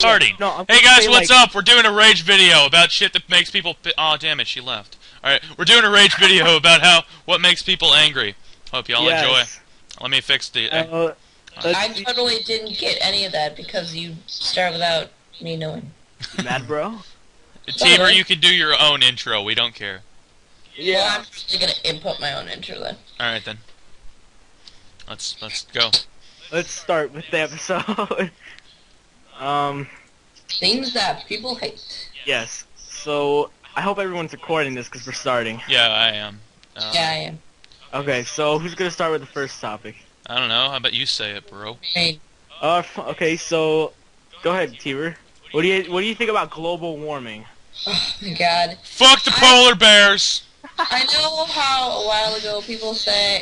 Starting. No, Hey guys, what's up? We're doing a rage video about shit that makes people. Oh damn it, she left. All right, we're doing a rage video about what makes people angry. Hope y'all enjoy. Let me fix the. I totally didn't get any of that because you start without me knowing. Mad bro? tber, you can do your own intro. We don't care. Yeah. Well, I'm actually gonna input my own intro then. All right then. Let's go. Let's start with the episode. Things that people hate. Yes. So I hope everyone's recording this because we're starting. Yeah, I am. Yeah, I am. Okay, so who's gonna start with the first topic? I don't know. How about you say it, bro? Hey. Okay, so go ahead, Tber. What do you think about global warming? Oh my god. Fuck the polar bears. I know how a while ago people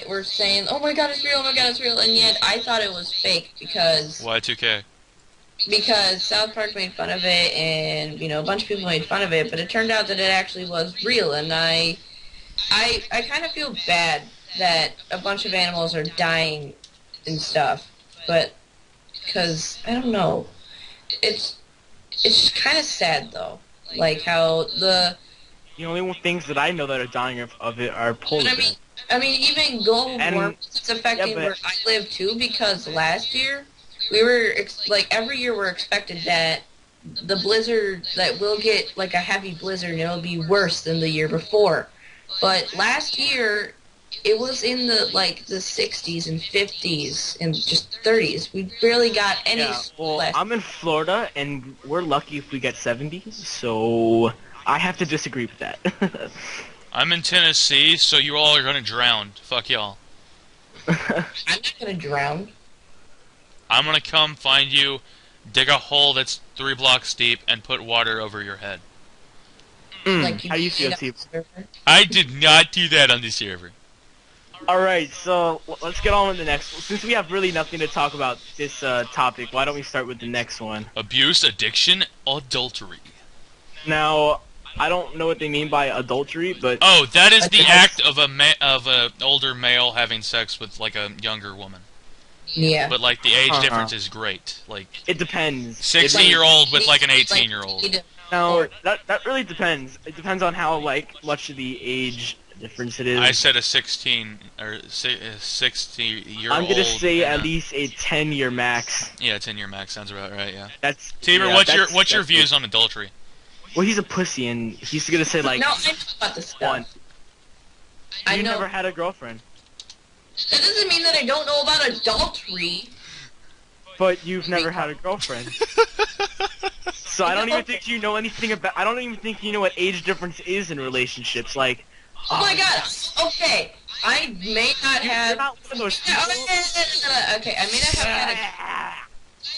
were saying, "Oh my god, it's real! Oh my god, it's real!" and yet I thought it was fake because Y2K. Because South Park made fun of it, and a bunch of people made fun of it, but it turned out that it actually was real, and I kind of feel bad that a bunch of animals are dying and stuff, but because I don't know, it's kind of sad though, like how the only things that I know that are dying of it are polar bears. I mean, even global warming is affecting where I live too, because last year we were every year we're expected that the blizzard that we'll get like a heavy blizzard and it'll be worse than the year before. But last year it was in the 60s and 50s and just 30s. We barely got any. Yeah, well, I'm in Florida and we're lucky if we get 70s, so I have to disagree with that. I'm in Tennessee, so you all are gonna drown. Fuck y'all. I'm not gonna drown. I'm gonna come find you, dig a hole that's 3 blocks deep, and put water over your head. How do you feel, Tber? I did not do that on the server. Alright, so let's get on with the next one. Since we have really nothing to talk about this topic, why don't we start with the next one? Abuse, addiction, adultery. Now, I don't know what they mean by adultery, but... Oh, that is the act of an older male having sex with, like, a younger woman. Yeah. But, like, the age difference is great. Like, it depends. 60-year-old with, like, an 18-year-old. No, that really depends. It depends on how, much of the age difference it is. I said a 16 or 60-year-old. I'm gonna say at least a 10-year max. Yeah, 10-year max sounds about right. Yeah. That's Tber. What's your views on adultery? Well, he's a pussy, and he's gonna say No, I know about this stuff. You never had a girlfriend. That doesn't mean that I don't know about adultery. But you've never had a girlfriend. So I don't even think you know anything about. I don't even think you know what age difference is in relationships. Like. Oh my god. Okay. I may not have. You're not one of those people. Okay, I may not have had a.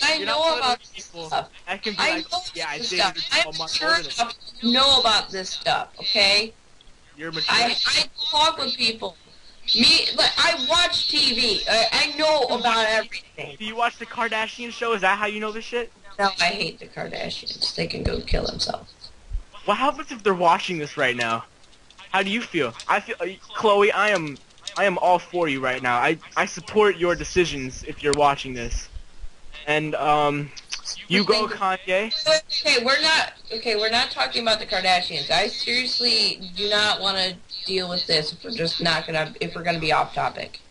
I know about this stuff. I can be I'm sure enough to know about this stuff. Okay. You're mature. I talk with people. I watch TV. I know about everything. Do you watch the Kardashian show? Is that how you know this shit? No, I hate the Kardashians. They can go kill themselves. What happens if they're watching this right now? How do you feel? I feel, Chloe, I am all for you right now. I support your decisions if you're watching this. And you go, Kanye. We're not talking about the Kardashians. I seriously do not want to deal with this if we're gonna be off topic.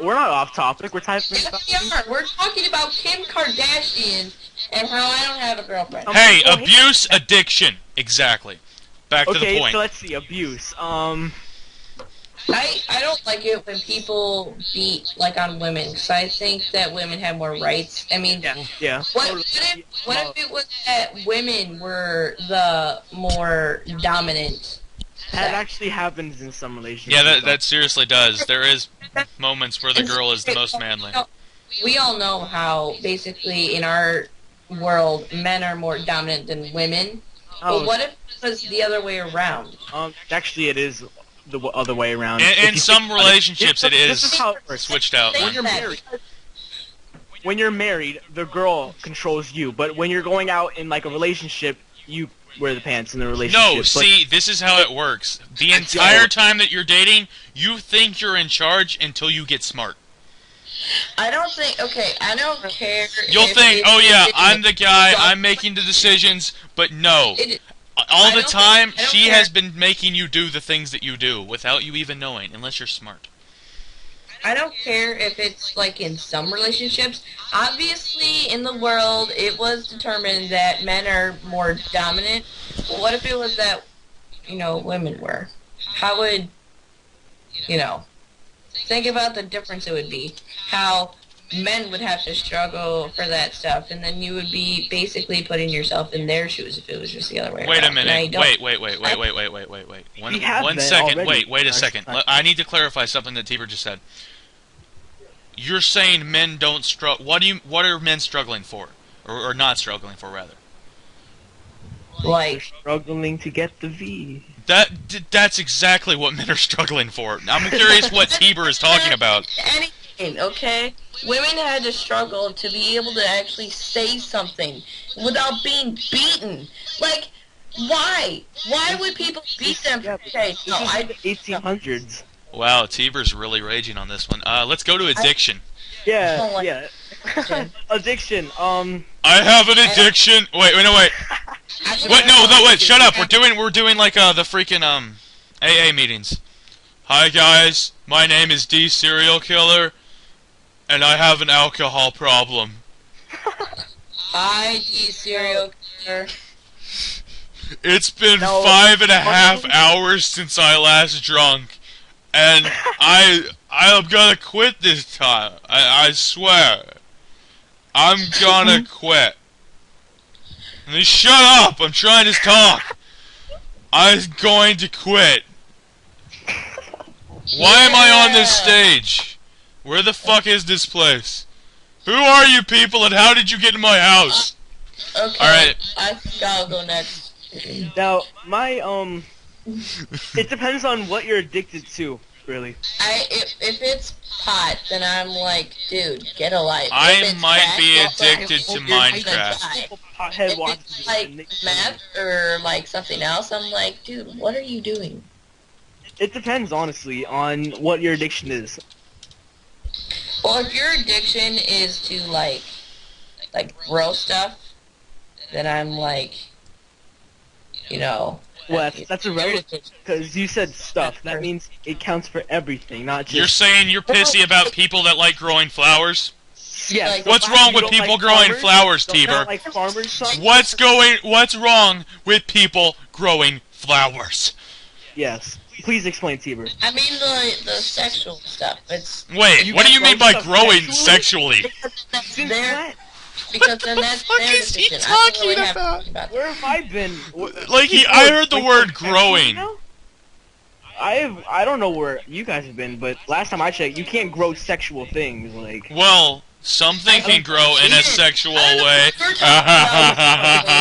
We're not off topic. We're talking about. Yes, we are. We're talking about Kim Kardashian and how I don't have a girlfriend. Hey, abuse, addiction. Exactly. Back to the point. Okay, so let's see. Abuse. I don't like it when people beat on women, because I think that women have more rights. I mean, yeah. What if it was that women were the more dominant? That actually happens in some relationships. Yeah, that seriously does. There is moments where the girl is the most manly. We all know how, basically, in our world, men are more dominant than women. But what if it was the other way around? Actually, it is the other way around. In some relationships, it is switched out. When you're married, the girl controls you. But when you're going out in, a relationship, you wear the pants in the relationship. No, see, this is how it works. The entire time that you're dating, you think you're in charge until you get smart. I don't think. Okay, I don't care. You'll think, oh yeah, I'm the guy, I'm making the decisions, but no. All the time, she has been making you do the things that you do without you even knowing, unless you're smart. I don't care if it's like in some relationships. Obviously, in the world, it was determined that men are more dominant. But what if it was that, women were? How would, think about the difference it would be. How men would have to struggle for that stuff, and then you would be basically putting yourself in their shoes if it was just the other way around. Wait a minute. Wait. One second. Wait a second. I need to clarify something that Tber just said. You're saying men don't struggle. What are men struggling for? Or not struggling for, rather? They're struggling to get the V. That's exactly what men are struggling for. I'm curious what Tber is talking about. Anything, okay? Women had to struggle to be able to actually say something without being beaten. Like, why? Why would people beat them? Okay, no, the 1800s. Wow, Tber's really raging on this one. Let's go to addiction. Yeah. Addiction. I have an addiction. Wait. Wait. Shut up. We're doing like the freaking AA meetings. Hi guys, my name is DcerealKiller, and I have an alcohol problem. Hi, DcerealKiller. It's been 5.5 hours since I last drunk, and I'm gonna quit this time. I swear. I'm gonna quit. Shut up! I'm trying to talk. I'm going to quit. Why am I on this stage? Where the fuck is this place? Who are you people, and how did you get in my house? Okay. Alright. I think I'll go next. Now, it depends on what you're addicted to, really. If it's pot, then I'm like, dude, get a life. I might be addicted to Minecraft. If it's like meth or like something else, I'm like, dude, what are you doing? It depends, honestly, on what your addiction is. Well, if your addiction is to like gross stuff, then I'm like, Well, that's irrelevant, because you said stuff. That means it counts for everything, not just... You're saying you're pissy about people that like growing flowers? Yes. What's wrong with people growing flowers, Tber? Like farmers, son? What's wrong with people growing flowers? Yes. Please explain, Tber. I mean the sexual stuff. Wait, what do you mean by growing sexually? Since when? Because then that's What their is he decision. talking I about? Where have I been? I heard the word growing. I don't know where you guys have been, but last time I checked, you can't grow sexual things, like... Well, something can grow in a sexual way.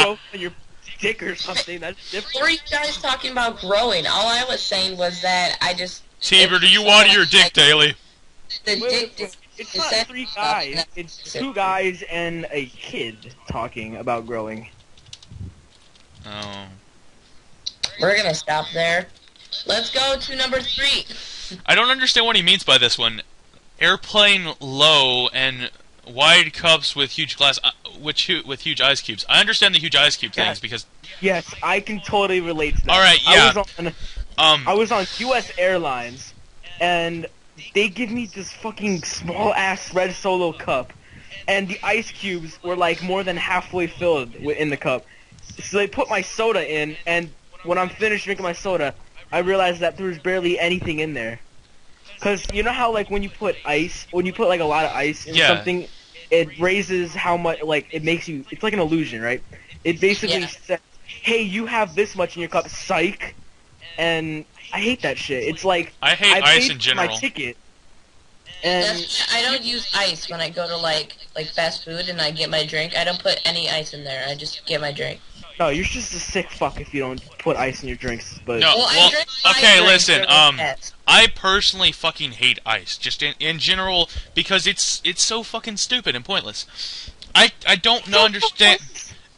grow in your dick or something, that's different. What were you guys talking about growing? All I was saying was that I just... Tber, do you water your dick daily? The dick... It's not 3 guys, it's 2 guys and a kid talking about growing. Oh. We're gonna stop there. Let's go to number 3. I don't understand what he means by this one. Airplane low and wide cups with huge glass, with huge ice cubes. I understand the huge ice cube things because... Yes, I can totally relate to that. Alright, yeah. I was on US Airlines, and they give me this fucking small-ass red Solo cup, and the ice cubes were like more than halfway filled in the cup. So they put my soda in, and when I'm finished drinking my soda, I realized that there was barely anything in there. Cause you know how like when you put like a lot of ice in something, it raises how much, like it makes you, it's like an illusion, right? It basically says, hey, you have this much in your cup, psych. And I hate that shit. It's like I hate ice in general. My ticket, and I don't use ice when I go to like fast food and I get my drink. I don't put any ice in there. I just get my drink. No, you're just a sick fuck if you don't put ice in your drinks. But no, well okay, listen. I personally fucking hate ice, just in general, because it's so fucking stupid and pointless. I don't understand.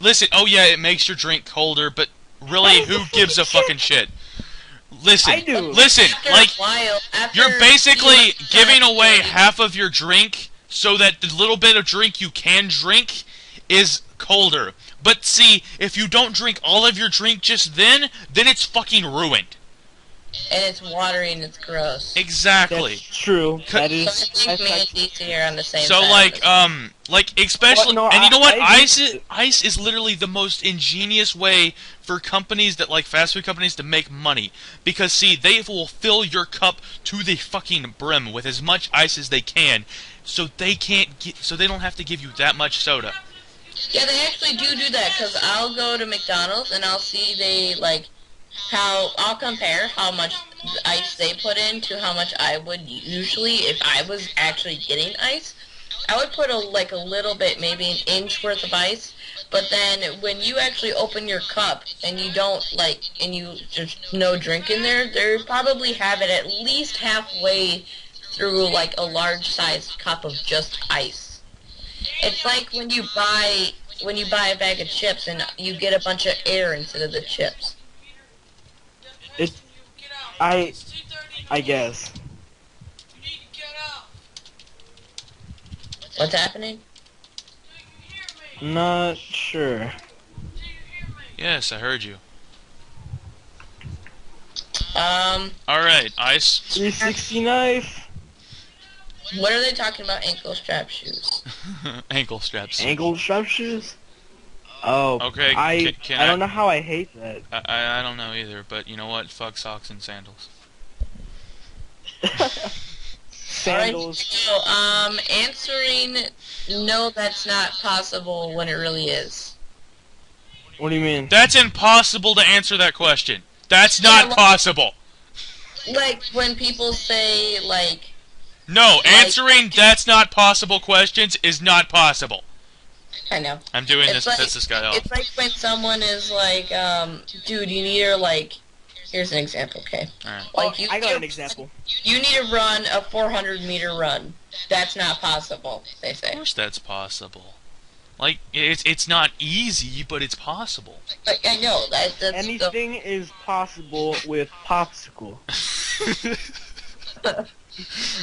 Listen, oh yeah, it makes your drink colder, but really, who gives a fucking shit? Listen, I do. Listen, like, you're basically giving away half of your drink so that the little bit of drink you can drink is colder. But see, if you don't drink all of your drink just then it's fucking ruined. And it's watery and it's gross. Exactly. That's true. That is. So I think me and DC are on the same So side. like especially, Well, no, and you know what? I Ice is literally the most ingenious way for companies that like fast food companies to make money, because see, they will fill your cup to the fucking brim with as much ice as they can, so they don't have to give you that much soda. Yeah, they actually do that, because I'll go to McDonald's and I'll see I'll compare how much ice they put in to how much I would usually if I was actually getting ice. I would put a little bit, maybe an inch worth of ice, but then when you actually open your cup and you don't and you just no drink in there, they probably have it at least halfway through a large sized cup of just ice. It's like when you buy a bag of chips and you get a bunch of air instead of the chips. I guess. What's happening? Not sure. Yes, I heard you. Alright, Ice. 360 knife. What are they talking about? Ankle strap shoes. Ankle straps. Ankle strap shoes. Oh. Okay. I don't know how I hate that. I don't know either, but you know what? Fuck socks and sandals. Sandals. Alright, so, answering no, that's not possible when it really is. What do you mean? That's impossible to answer that question. That's not possible. Like when people say No, answering that's not possible questions is not possible. I know. I'm doing It's this to piss this guy off. It's like when someone is like, dude, you need to here's an example, okay? Alright. I got an example. You need to run a 400-meter run. That's not possible, they say. Of course that's possible. Like, it's not easy, but it's possible. I know, that's Anything is possible with popsicle.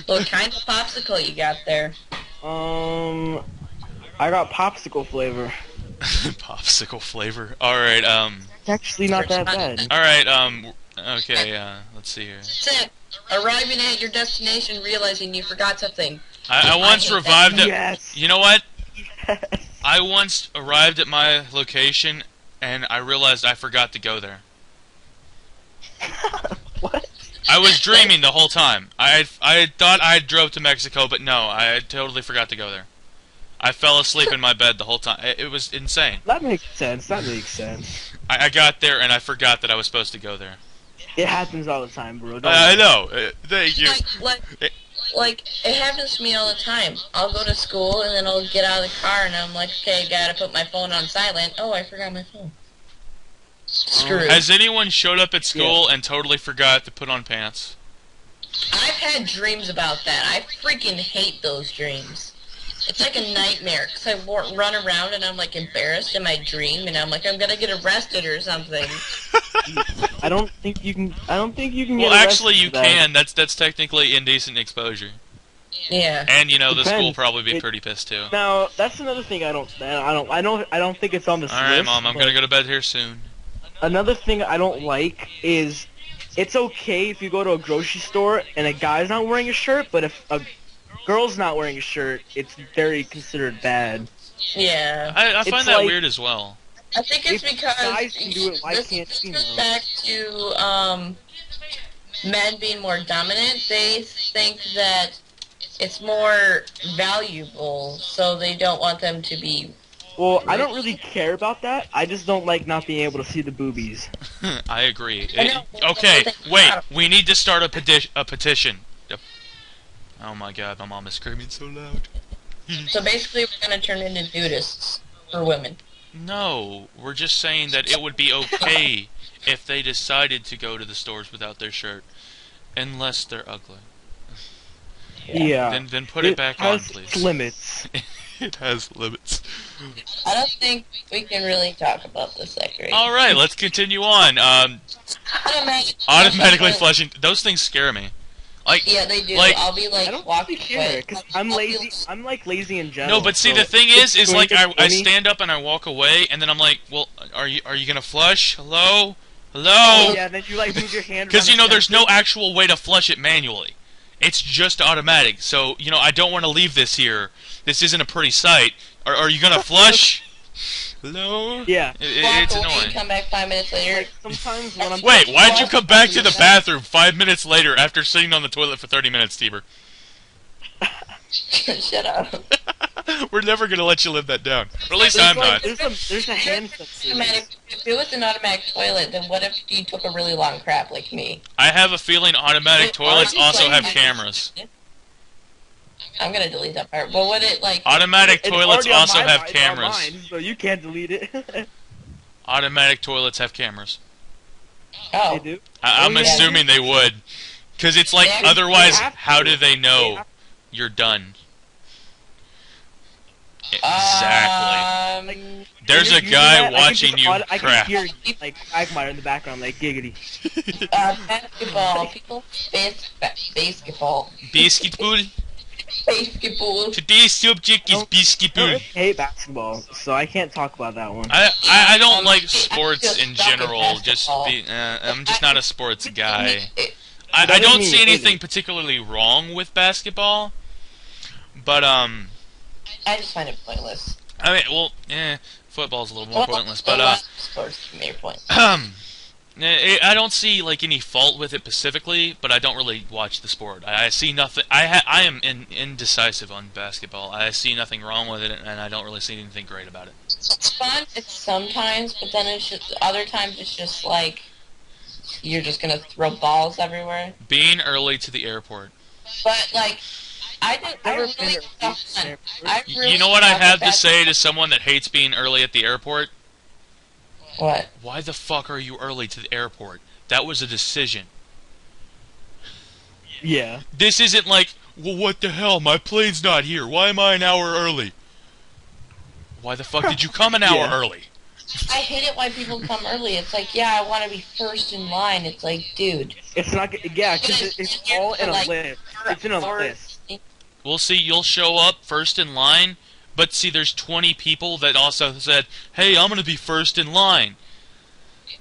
What kind of popsicle you got there? I got popsicle flavor. Popsicle flavor. Alright, It's actually not that bad. Alright, okay, let's see here. That's it. Arriving at your destination, realizing you forgot something. I once revived at... Yes. You know what? Yes. I once arrived at my location, and I realized I forgot to go there. What? I was dreaming the whole time. I thought I drove to Mexico, but no, I totally forgot to go there. I fell asleep in my bed the whole time. It was insane. That makes sense. That makes sense. I got there, and I forgot that I was supposed to go there. It happens all the time, bro. I know. Thank you. It happens to me all the time. I'll go to school, and then I'll get out of the car, and I'm like, okay, gotta put my phone on silent. Oh, I forgot my phone. Screw. Has anyone showed up at school and totally forgot to put on pants? I've had dreams about that. I freaking hate those dreams. It's like a nightmare, because I run around and I'm embarrassed in my dream, and I'm I'm gonna get arrested or something. I don't think you can. Well, get actually, you for that. can. That's technically indecent exposure. Yeah. And the Depends. school will probably be pretty pissed too. Now that's another thing I don't think it's on this list. Alright, Mom, I'm but gonna go to bed here soon. Another thing I don't like is it's okay if you go to a grocery store and a guy's not wearing a shirt, but if a girl's not wearing a shirt, it's very considered bad. Yeah. I It's find that like- weird as well. I think it's If because guys can do it, why this can't goes females? back to men being more dominant. They think that it's more valuable, so they don't want them to be. Well, I don't really care about that. I just don't like not being able to see the boobies. I agree. I know. Okay, That's wait. not- We need to start a petition. Oh my god, my mom is screaming so loud. So basically, we're gonna turn into nudists for women. No, we're just saying that it would be okay if they decided to go to the stores without their shirt, unless they're ugly. Yeah. Then put it back on, has please. Limits. It has limits. I don't think we can really talk about this that great. All right, let's continue on. Automatically flushing. Those things scare me. Like, Yeah, they do. like- I'll be like I don't walking really care away. because I'm I'll be lazy. I'm like lazy in general. no, but see, so the thing is it's like going to I me. stand up and I walk away, and then I'm like, well, are you gonna flush? Hello, Oh, hello? yeah, then you like move your hand. Because around the there's no sensor. actual way to flush it manually. It's just automatic. So I don't want to leave this here. This isn't a pretty sight. Are you gonna flush? Hello? Yeah. Walk It's away and annoying. come back 5 minutes later. Like sometimes when I'm Wait, why'd you Walk come back to the away. bathroom 5 minutes later after sitting on the toilet for 30 minutes, Tiber? Shut up. We're never gonna let you live that down. Or at least There's I'm like- not. There's a hand sensor. If it was an automatic toilet, then what if you took a really long crap like me? I have a feeling automatic toilets also have cameras. I'm gonna delete that part. But what it like? Automatic It's toilets already on also my have mind, cameras. on mine, so you can't delete it. Automatic toilets have cameras. They Oh, do. I'm Oh, yeah. assuming they would. Because it's like, They otherwise, have to. how do they They know have- you're done? Exactly. There's When a you're guy using that, watching you I crap. can hear like Quagmire in the background, like giggity. basketball. People, basketball. Basketball? Basketball. Today's subject is I basketball. don't hate basketball, so I can't talk about that one. I don't like I sports just in suck at general. Just basketball. I'm just not a sports guy. I doesn't don't mean see you hate anything it. particularly wrong with basketball, but I just find it pointless. I mean, well, football's a little more pointless, but sports to me are pointless. I don't see like any fault with it specifically, but I don't really watch the sport. I see nothing. I am indecisive on basketball. I see nothing wrong with it, and I don't really see anything great about it. It's fun. It's sometimes, but then it's just other times. It's just like you're just gonna throw balls everywhere. Being early to the airport. But like, I Never really been have to fun. airport. I really You know what I have have the to best- say to someone that hates being early at the airport? What? Why the fuck are you early to the airport? That was a decision. Yeah. This isn't like, well, what the hell? My plane's not here. Why am I an hour early? Why the fuck did you come an hour Yeah. early? I hate it why people come early. It's like, yeah, I want to be first in line. It's like, dude. It's not. Yeah, because it's all in a Like, list. It's in a list. We'll see, you'll show up first in line, but see, there's 20 people that also said, hey, I'm gonna be first in line.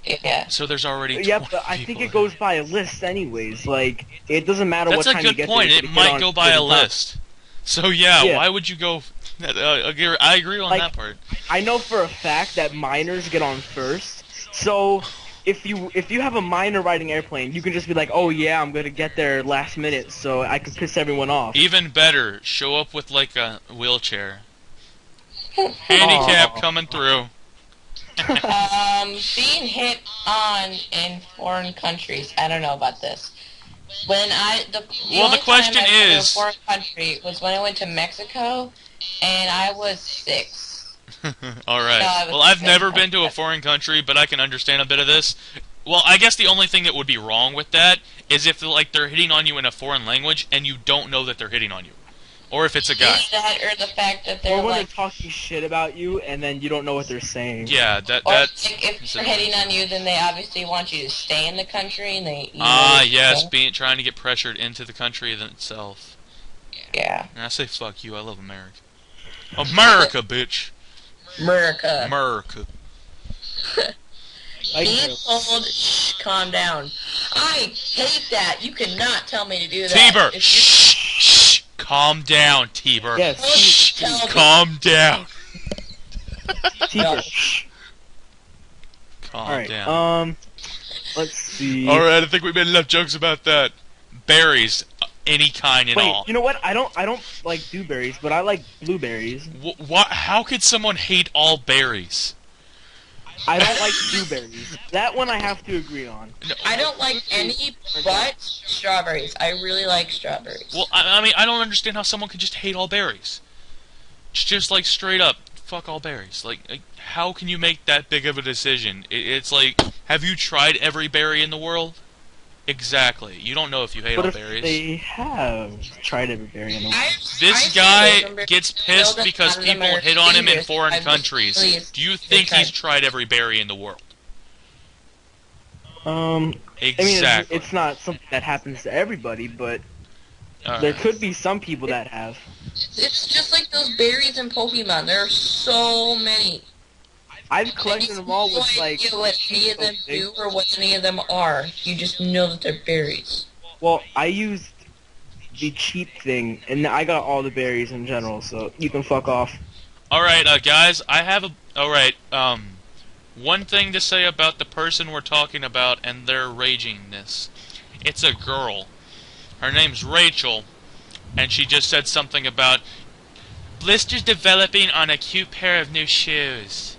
Yeah. So there's already 20 Yeah, but I think people. it goes by a list anyways. Like, it doesn't matter That's what a time you good get point. there. It might go by a list. So yeah, Yeah. why would you go... I agree on Like- that part. I know for a fact that minors get on first. So if you have a minor riding airplane, you can just be like, oh yeah, I'm gonna get there last minute, so I can piss everyone off. Even better, show up with like a wheelchair. Handicap Aw. coming through. Being hit on in foreign countries. I don't know about this. When the only question time I've been to a is- foreign country was when I went to Mexico, and I was 6. Alright. No, I was Well, I've saying never that. been to a foreign country, but I can understand a bit of this. Well, I guess the only thing that would be wrong with that is if like they're hitting on you in a foreign language and you don't know that they're hitting on you. Or if it's a guy. Either that or the fact that they're Or when like, they're talking shit about you and then you don't know what they're saying. Yeah, or that's... like if they're hitting on you, then they obviously want you to stay in the country, and they. Yes, trying to get pressured into the country itself. Yeah. And I say fuck you, I love America. America, bitch! America. America. Like, Being told, shh, calm down. I hate that. You cannot tell me to do that. Tiber! If you- Shh! Shh! Calm down, Tiber. Yes, Shh! tell me. Calm down. Tiber. Calm Alright, down. let's see. Alright, I think we made enough jokes about that. Berries, any kind and Wait, all. you know what? I don't like dewberries, but I like blueberries. How could someone hate all berries? I don't like dewberries. That one I have to agree on. No, I don't like any but strawberries. I really like strawberries. well, I mean, I don't understand how someone could just hate all berries. Just like straight up, fuck all berries. Like, how can you make that big of a decision? It's like, have you tried every berry in the world? Exactly. You don't know if you hate But all if berries. they have tried every berry in the world. This guy gets pissed because people hit on him in foreign countries. Do you think he's tried every berry in the world? I mean, Exactly. it's not something that happens to everybody, but There could be some people that have. It's just like those berries in Pokemon. There are so many. I've collected them all with like. You have no idea what any of them do or what any of them are. You just know that they're berries. Well, I used the cheap thing, and I got all the berries in general, so you can fuck off. Alright, guys, I have a... Alright, one thing to say about the person we're talking about and their ragingness. It's a girl. Her name's Rachel, and she just said something about blisters developing on a cute pair of new shoes.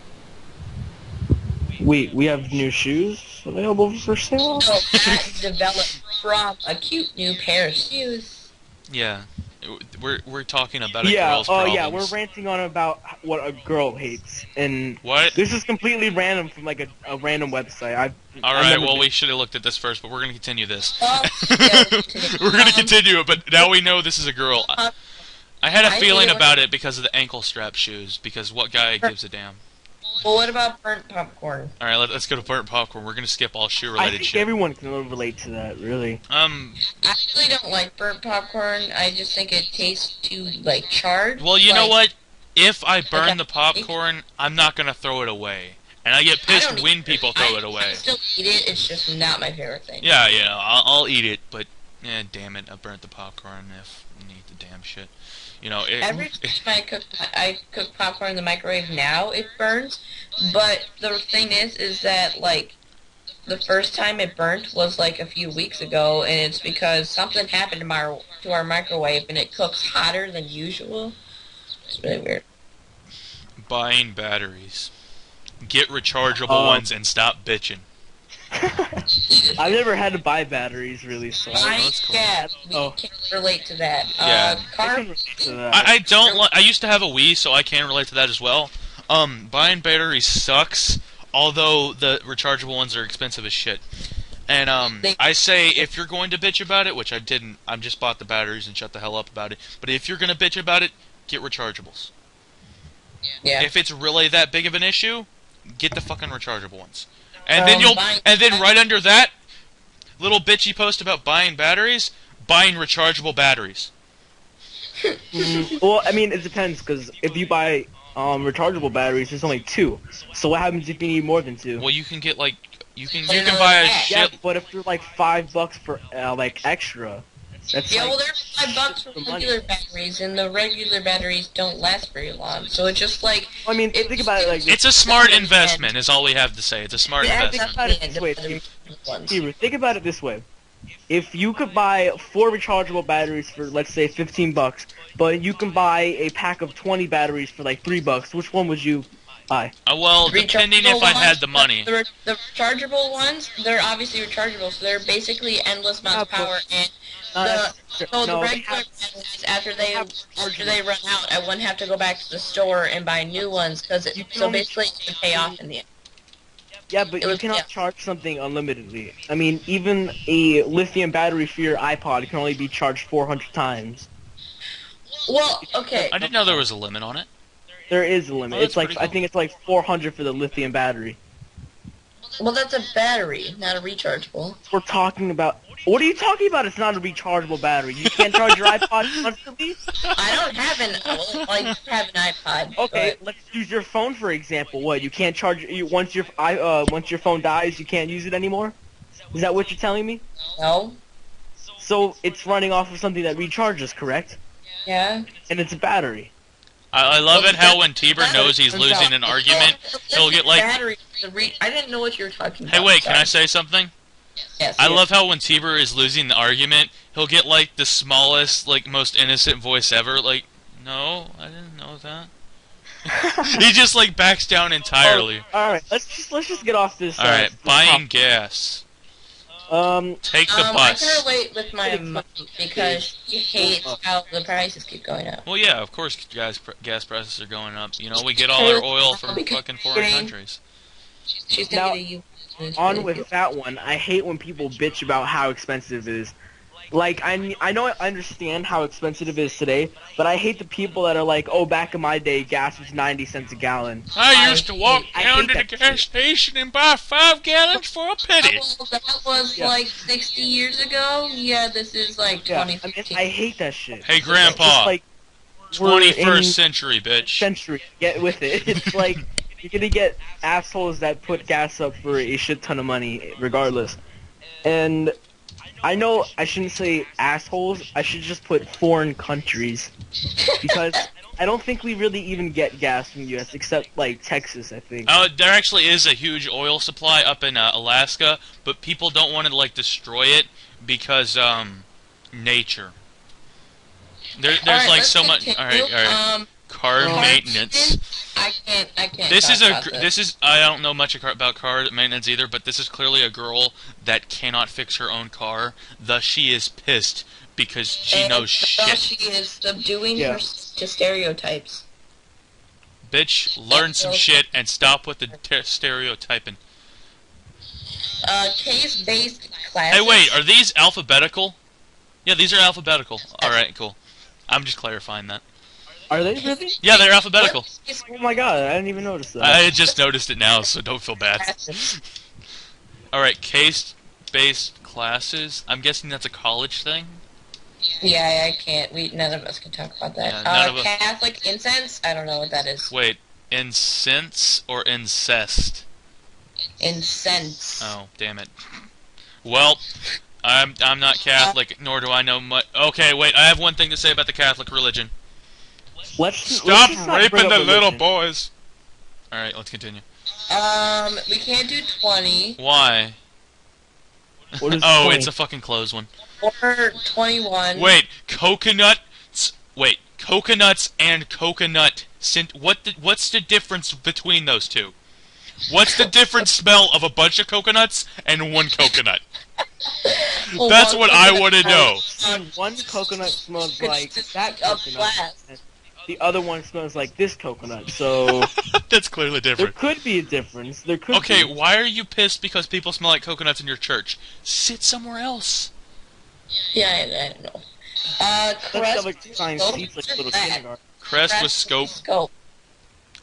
Wait, we have new shoes available for sale? No, that developed from a cute new pair of shoes. Yeah, we're talking about a girl's oh problems. yeah, we're ranting on about what a girl hates, and what? This is completely random from like a random website. Alright, well we should have looked at this first, but we're gonna continue this. Yeah, We're gonna continue it, but now we know this is a girl. I had a feeling about it because of the ankle strap shoes, because what guy gives a damn? Well, what about burnt popcorn? Alright, let's go to burnt popcorn. We're gonna skip all I shoe-related think shit. everyone can relate to that, really. I really don't like burnt popcorn. I just think it tastes too, like, charred. Well, you know what? If I burn Okay. the popcorn, I'm not gonna throw it away. And I get pissed when people throw it away. I still eat it, it's just not my favorite thing. Yeah, I'll eat it, but damn it, I burnt the popcorn if you need the damn shit. You know, Every time I cook popcorn in the microwave now, it burns. But the thing is that, like, the first time it burnt was, like, a few weeks ago, and it's because something happened to our microwave, and it cooks hotter than usual. It's really weird. buying batteries. Get rechargeable ones and stop bitching. I've never had to buy batteries, really, so... that's cool. Yeah, we can relate to that. Yeah. I can relate to that. I don't I used to have a Wii, so I can relate to that as well. Buying batteries sucks, although the rechargeable ones are expensive as shit. And, I say, if you're going to bitch about it, which I didn't, I just bought the batteries and shut the hell up about it, but if you're gonna bitch about it, get rechargeables. Yeah. If it's really that big of an issue, get the fucking rechargeable ones. And then right under that, little bitchy post about buying batteries, buying rechargeable batteries. Well, I mean, it depends, because if you buy rechargeable batteries, there's only 2. So what happens if you need more than 2? Well, you can get like you can buy a Yeah, shit. but if they're like $5 for like extra, that's Yeah, like well, they're $5 for regular batteries, and the regular batteries don't last very long. So it's just like... I mean, think about it like this. It's a smart investment, is all we have to say. It's a smart Yeah, investment. think about it this way. Steven, think about it this way. If you could buy 4 rechargeable batteries for, let's say, $15, but you can buy a pack of 20 batteries for like $3, which one would you buy? Well, depending if I had the money. The rechargeable ones, they're obviously rechargeable, so they're basically endless amounts of power, and the regular batteries, after they run out, I wouldn't have to go back to the store and buy new ones, because so basically it would pay off in the end. Yeah, but you cannot charge something unlimitedly. I mean, even a lithium battery for your iPod can only be charged 400 times. Well, okay. I didn't know there was a limit on it. There is a limit. Oh, It's like pretty cool. I think it's like 400 for the lithium battery. Well, that's a battery, not a rechargeable. We're talking about. What are you talking about? It's not a rechargeable battery. You can't charge your iPod constantly. I don't have I have an iPod. Okay, let's use your phone for example. What? You can't charge once your phone dies, you can't use it anymore? Is that what you're telling me? No. So it's running off of something that recharges, correct? Yeah. And it's a battery. I love it how when Tber knows he's losing an argument, he'll get like... Battery, I didn't know what you were talking about. Hey, wait, can I say something? Yes. I love how when Tber is losing the argument, he'll get like the smallest, like most innocent voice ever, like, no, I didn't know that. He just like backs down entirely. All right, let's just get off this. All right, buying gas. Take the I bus. can relate with my mom because she hates how the prices keep going up. Well, yeah, of course, gas prices are going up. You know, we get all our oil from fucking foreign countries. She's Now, thinking of you. on with that one, I hate when people bitch about how expensive it is. Like, I know, I understand how expensive it is today, but I hate the people that are like, oh, back in my day, gas was 90 cents a gallon. I used to walk I down hate to the that gas shit. station and buy 5 gallons for a penny. Well, that was Yeah. like 60 years ago. Yeah, this is like Yeah, I mean, 2015. I hate that shit. Hey, It's Grandpa. just like, we're 21st in century, bitch. century. Get with it. It's like, you're gonna get assholes that put gas up for a shit ton of money, regardless. And I know I shouldn't say assholes. I should just put foreign countries, because I don't think we really even get gas from the U.S. except like Texas, I think. There actually is a huge oil supply up in Alaska, but people don't want to like destroy it because nature. There's Alright, like let's so much. continue. All right. Car Well, maintenance. I can't. This is talk about this is I don't know much about car maintenance either, but this is clearly a girl that cannot fix her own car. Thus, she is pissed because she And knows thus shit. she is subduing Yeah. her to stereotypes. Bitch, learn some shit and stop with the stereotyping. Case-based classes. Hey, wait, are these alphabetical? Yeah, these are alphabetical. All right, cool. I'm just clarifying that. Are they really? Yeah, they're alphabetical. Oh my god, I didn't even notice that. I just noticed it now, so don't feel bad. Alright, case-based classes. I'm guessing that's a college thing? Yeah, I can't. None of us can talk about that. Yeah, none of us- Catholic incense. I don't know what that is. Wait, incense or incest? Incense. Oh, damn it. Well, I'm not Catholic, nor do I know much. Okay, wait, I have one thing to say about the Catholic religion. Let's Stop just not bring raping up the little religion. boys! Alright, let's continue. We can't do 20 Why? What is Oh, 20? it's a fucking close one. or 21. Wait, coconuts and coconut. What's the difference between those two? What's the different smell of a bunch of coconuts and one coconut? Well, That's one what I coconut want to know. smells One coconut smells like consists that of coconut. glass. and The other one smells like this coconut. So That's clearly there different. could be a difference. There could Okay, be. why are you pissed because people smell like coconuts in your church? Sit somewhere else. Yeah, I don't know. Let's Crest have like science scope. seats like What is little that? kindergarten. Crest with scope. Scope.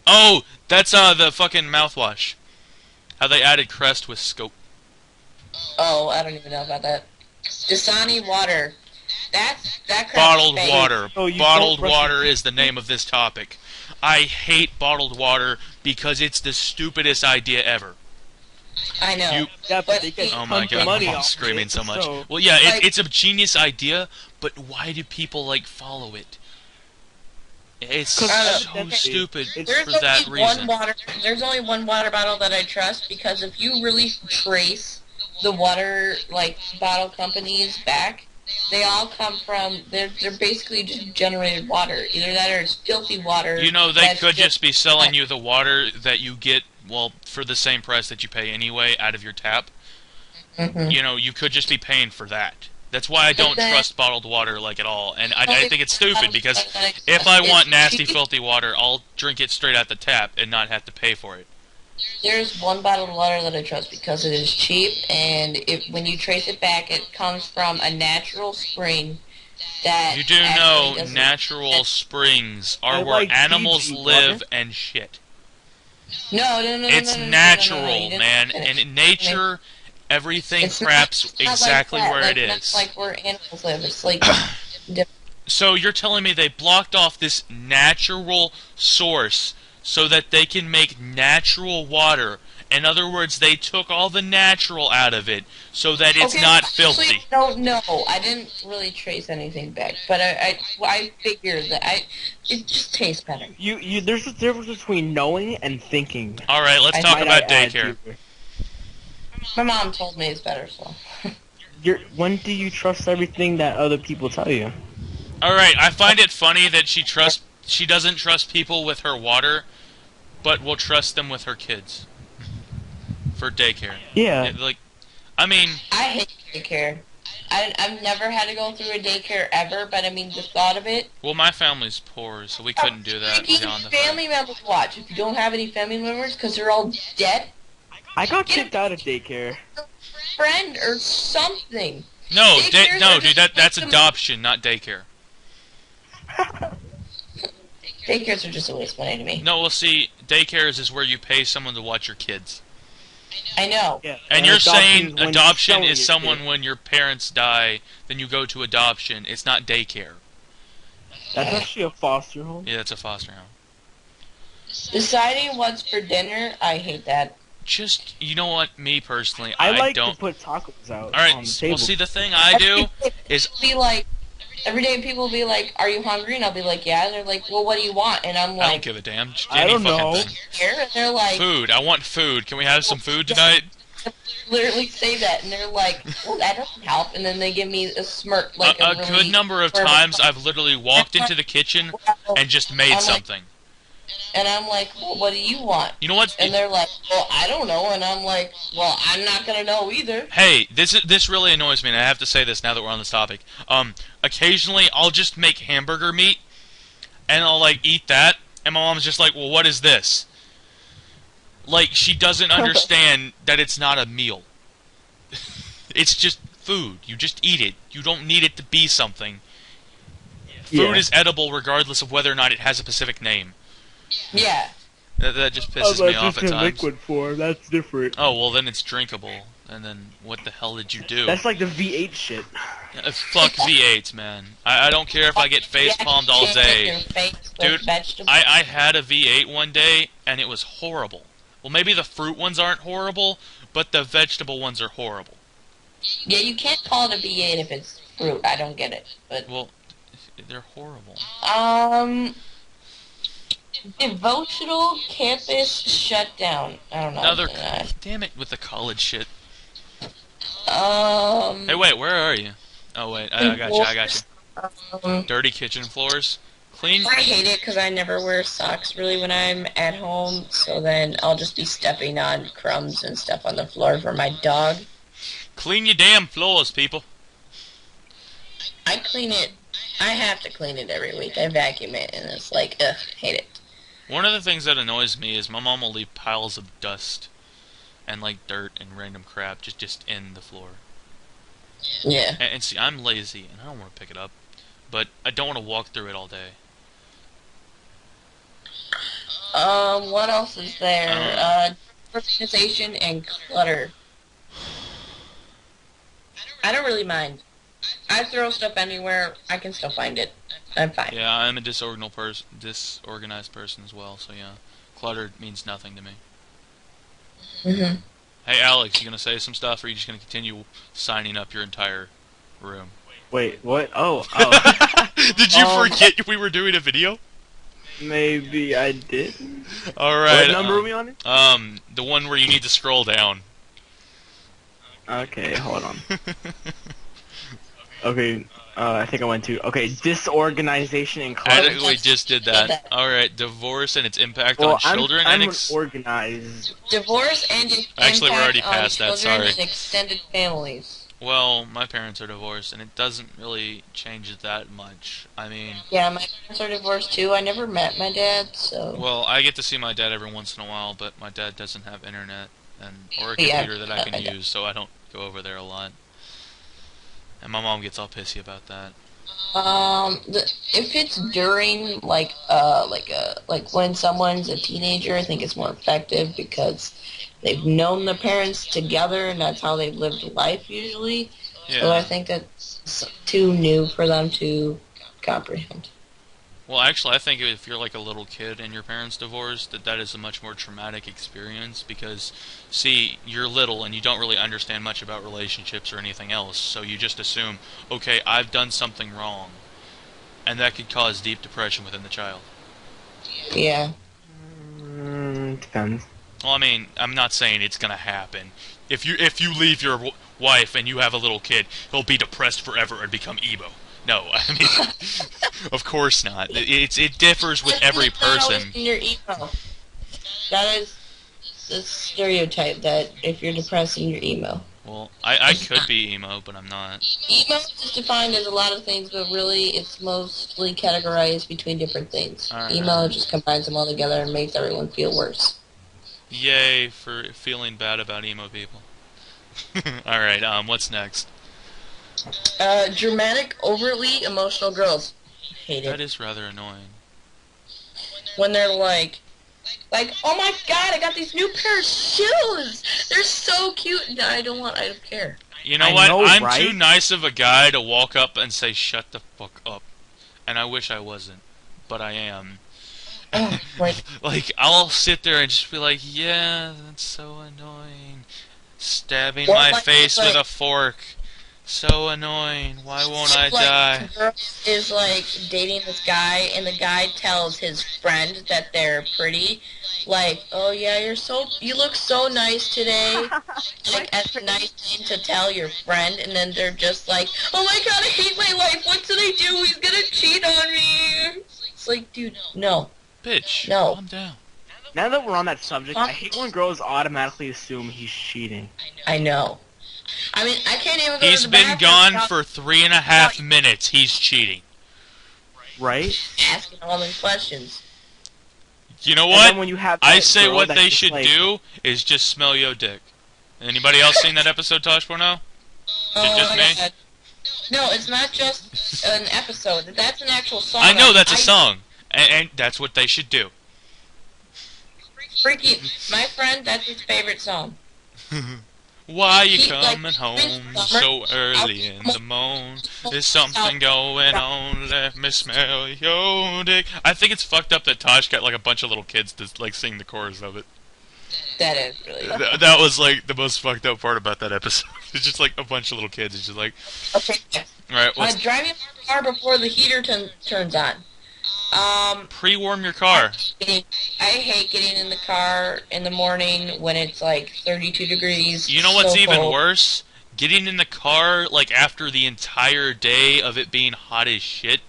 Oh, that's the fucking mouthwash. How they added crest with scope. Oh, I don't even know about that. Dasani water. That crap Bottled is fake. water. Oh, you Bottled don't brush water your is the name of this topic. I hate bottled water because it's the stupidest idea ever. I know. You- Yeah, but they get Oh my tons god, of money I'm off screaming it, so much. So, Well, yeah, Like- it's a genius idea, but why do people, like, follow it? It's 'Cause so evidently stupid it's- There's for that only reason. There's only one water bottle that I trust, because if you really trace the water bottle companies back, they all come from they're basically just generated water. Either that or it's filthy water. You know, they that's could just be selling you the water that you get, well, for the same price that you pay anyway out of your tap. Mhm. You know, you could just be paying for that. That's why I don't then- trust bottled water, like, at all. And I Only think it's stupid, because bottle that if I want it's nasty, cheap. filthy water, I'll drink it straight out the tap and not have to pay for it. There's one bottle of water that I trust because it is cheap, and when you trace it back, it comes from a natural spring that You do actually know doesn't- natural springs are I where like animals Fiji live water. and shit. No, It's no, natural, you didn't man. finish. And in nature, everything It's not- craps it's not exactly like that, where it not is. like where animals live. It's like So you're telling me they blocked off this natural source so that they can make natural water. In other words, they took all the natural out of it so that it's okay, not actually, filthy. No, I didn't really trace anything back, but I figured that it just tastes better. there's a difference between knowing and thinking. All right, let's talk Might about I add, daycare. Peter. My mom told me it's better, so. When do you trust everything that other people tell you? All right, I find it funny that she doesn't trust people with her water, but will trust them with her kids for daycare. Yeah. I mean, I hate daycare. I've never had to go through a daycare ever, but I mean the thought of it. well, my family's poor, so we couldn't do that Freaking beyond the family members watch. If you don't have any family members because they're all dead, I got kicked out of daycare. friend or something. No, Daycares no, are dude, just that's like adoption, not daycare. Daycares are just a waste of money to me. No, well, see, daycares is where you pay someone to watch your kids. I know. Yeah. And you're saying when adoption you're is selling someone your when your parents die, then you go to adoption. It's not daycare. kid. That's actually a foster home. Yeah, that's a foster home. Deciding what's for dinner, I hate that. Just, you know what, me personally, I like don't... to put tacos out Alright, on the table. well, see, the thing I do is... Be like, every day people be like, "Are you hungry?" And I'll be like, "Yeah." And they're like, "Well, what do you want?" And I'm I don't like, give a damn. Just I any don't fucking know. thing. "Here," and they're like, Food. I want food. Can we have some food tonight? literally say that, and they're like, "Well, that doesn't help." And then they give me a smirk, like A really good number of times I've literally walked into the kitchen and just made I'm like- something. And I'm like, "Well, what do you want?" You know what? And they're like, "Well, I don't know." And I'm like, "Well, I'm not gonna know either." Hey, this really annoys me, and I have to say this now that we're on this topic. Occasionally I'll just make hamburger meat, and I'll like eat that, and my mom's just like, "Well, what is this?" Like she doesn't understand that it's not a meal. It's just food. You just eat it. You don't need it to be something. Food is edible regardless of whether or not it has a specific name. Yeah. That just pisses me off at in times. liquid form. That's different. Oh, well then it's drinkable. And then what the hell did you do? That's like the V8 shit. Fuck V8s, man. I don't care if I get face palmed all day. Dude, I had a V8 one day, and it was horrible. Well, maybe the fruit ones aren't horrible, but the vegetable ones are horrible. Yeah, you can't call it a V8 if it's fruit. I don't get it. But Well, they're horrible. Devotional campus shutdown. I don't know. Another... Damn it with the college shit. Um. Hey, wait, where are you? Oh, wait, I got you. Dirty kitchen floors. Clean... I hate it because I never wear socks really when I'm at home, so then I'll just be stepping on crumbs and stuff on the floor for my dog. Clean your damn floors, people. I clean it. I have to clean it every week. I vacuum it, and it's like, ugh, hate it. One of the things that annoys me is my mom will leave piles of dust and like dirt and random crap just in the floor. Yeah. And see, I'm lazy and I don't want to pick it up, but I don't want to walk through it all day. What else is there? Organization and clutter. I don't really mind. I throw stuff anywhere. I can still find it. I'm fine. Yeah, I'm a disorganized person as well, so yeah. Clutter means nothing to me. Mm-hmm. Hey, Alex, you gonna say some stuff, or are you just gonna continue signing up your entire room? Wait, what? Oh. Did you forget we were doing a video? Maybe I did. Alright. What number are we on it? The one where you need to scroll down. Okay, hold on. Okay, I think I went to... Okay, disorganization and clutter. I think we just did that. Alright, divorce and its impact on children I'm and... organized. Divorce and its Actually, we're already impact on past that, children sorry. and extended families. Well, my parents are divorced, and it doesn't really change that much. I mean... Yeah, my parents are divorced too. I never met my dad, so... Well, I get to see my dad every once in a while, but my dad doesn't have internet or a computer that I can use, so I don't go over there a lot. And my mom gets all pissy about that. If it's during, like when someone's a teenager, I think it's more effective because they've known the parents together and that's how they've lived life usually. Yeah. So I think that's too new for them to comprehend. Well, actually, I think if you're like a little kid and your parents divorced, that is a much more traumatic experience because, see, you're little and you don't really understand much about relationships or anything else, so you just assume, okay, I've done something wrong, and that could cause deep depression within the child. Yeah. Depends. Well, I mean, I'm not saying it's gonna happen. If you leave your wife and you have a little kid, he'll be depressed forever and become emo. No, I mean, of course not. It differs with every person. Your emo. That is the stereotype that if you're depressed and you're emo. Well, I could be emo, but I'm not. Emo is defined as a lot of things, but really it's mostly categorized between different things. Right. Emo just combines them all together and makes everyone feel worse. Yay for feeling bad about emo people. Alright, what's next? Dramatic, overly emotional girls. Hate That it. is rather annoying. When they're like, oh my god, I got these new pair of shoes! They're so cute! No, I don't care. You know I what? know, I'm right? too nice of a guy to walk up and say, shut the fuck up. And I wish I wasn't. But I am. Oh, like, Like, I'll sit there and just be like, yeah, that's so annoying. Stabbing Or my like- face with like- a fork. So annoying. Why won't I like, die? the girl is like dating this guy, and the guy tells his friend that they're pretty. Like, oh yeah, you look so nice today. Like, as a nice thing to tell your friend, and then they're just like, oh my god, I hate my life. What did I do? He's gonna cheat on me. It's like, dude, no. Bitch, No. calm down. Now that we're on that subject, I hate when girls automatically assume he's cheating. I know. I mean, I can't even go He's to the been bathroom gone without for 3.5 minutes. He's cheating. Right? asking all these questions. You know And what? then when you have I that say girl what that's they just should like, do is just smell your dick. Anybody else seen that episode, Tosh Porno? Oh just my me? god. No, it's not just an episode. That's an actual song. I know that's a song, and that's what they should do. Freaky, my friend, that's his favorite song. Why you He, like, coming home spends so summer early in the morning? There's something going on. Let me smell your dick. I think it's fucked up that Tosh got like a bunch of little kids to like sing the chorus of it. That is really... That was like the most fucked up part about that episode. It's just like a bunch of little kids. It's just like, Okay, alright, what's driving my car before the heater turns on. pre-warm your car? I hate getting in the car in the morning when it's like 32 degrees. You know what's so even cold. worse? Getting in the car like after the entire day of it being hot as shit.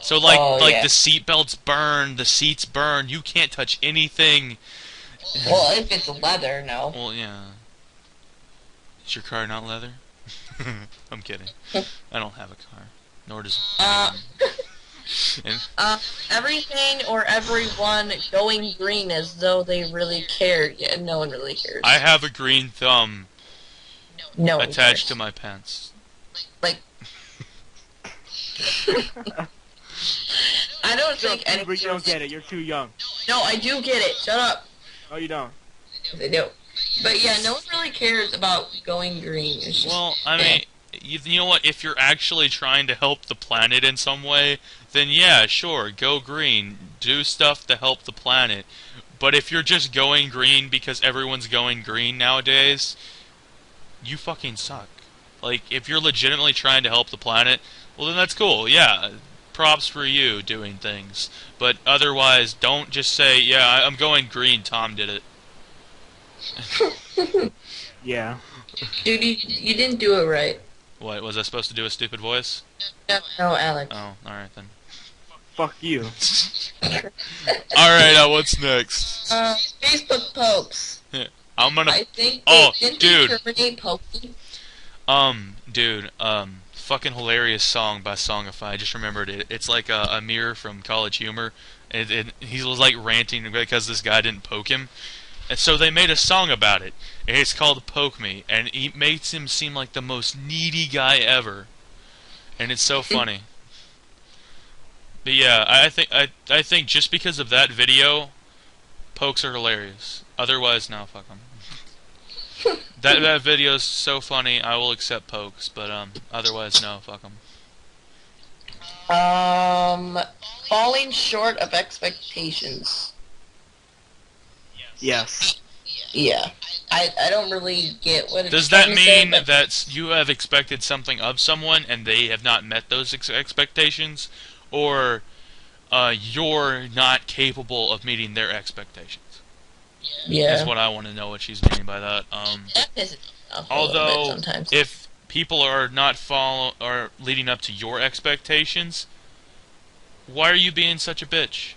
So like yeah. the seatbelts burn, the seats burn, you can't touch anything. Well, if it's leather, no. Well, yeah. Is your car not leather? I'm kidding. I don't have a car. Nor does anyone. And Everything or everyone going green as though they really cared. Yeah, no one really cares. I have a green thumb No one attached to cares. my pants. Like, I don't think But anyone... you don't get it. You're too young. No, I do get it. Shut up. Oh, you don't. They do. But yeah, no one really cares about going green. It's just, Well, I mean, you know what? If you're actually trying to help the planet in some way, then yeah, sure, go green. Do stuff to help the planet. But if you're just going green because everyone's going green nowadays, you fucking suck. Like, if you're legitimately trying to help the planet, well then that's cool, yeah. Props for you doing things. But otherwise, don't just say, yeah, I'm going green, Tom did it. Yeah. dude, you didn't do it right. What, was I supposed to do a stupid voice? No, Alex. Oh, alright then. Fuck you. Alright, what's next? Facebook pokes. I'm gonna... I think dude. they terminate poking? Dude, fucking hilarious song by Songify. I just remembered it. It's like a mirror from College Humor. And he was like ranting because this guy didn't poke him. And so they made a song about it. And it's called Poke Me. And it makes him seem like the most needy guy ever. And it's so funny. But yeah, I think just because of that video, pokes are hilarious. Otherwise, no, fuck them. That video is so funny. I will accept pokes, but otherwise, no, fuck them. Falling short of expectations. Yes. Yeah. I don't really get what it's Does that trying to say, mean but that you have expected something of someone and they have not met those expectations, or you're not capable of meeting their expectations? yeah. Is what I want to know what she's meaning by that. That pisses me off a little Although, bit sometimes. if people are not leading up to your expectations, why are you being such a bitch?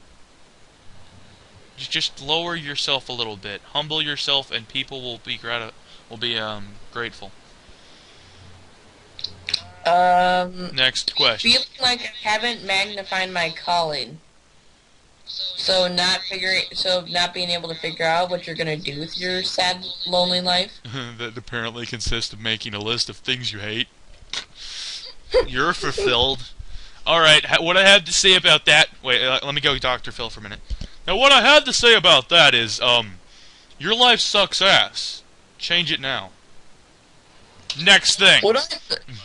Just lower yourself a little bit, humble yourself, and people will be grateful. Next question. Feeling like I haven't magnified my calling. So not being able to figure out what you're gonna do with your sad, lonely life. That apparently consists of making a list of things you hate. You're fulfilled. Alright, what I had to say about that... Wait, let me go Dr. Phil for a minute. Now, what I had to say about that is, your life sucks ass. Change it now. Next thing.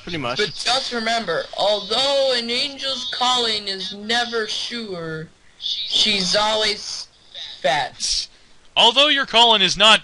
Pretty much. But just remember, although an angel's calling is never sure, she's always fat. Although your calling is not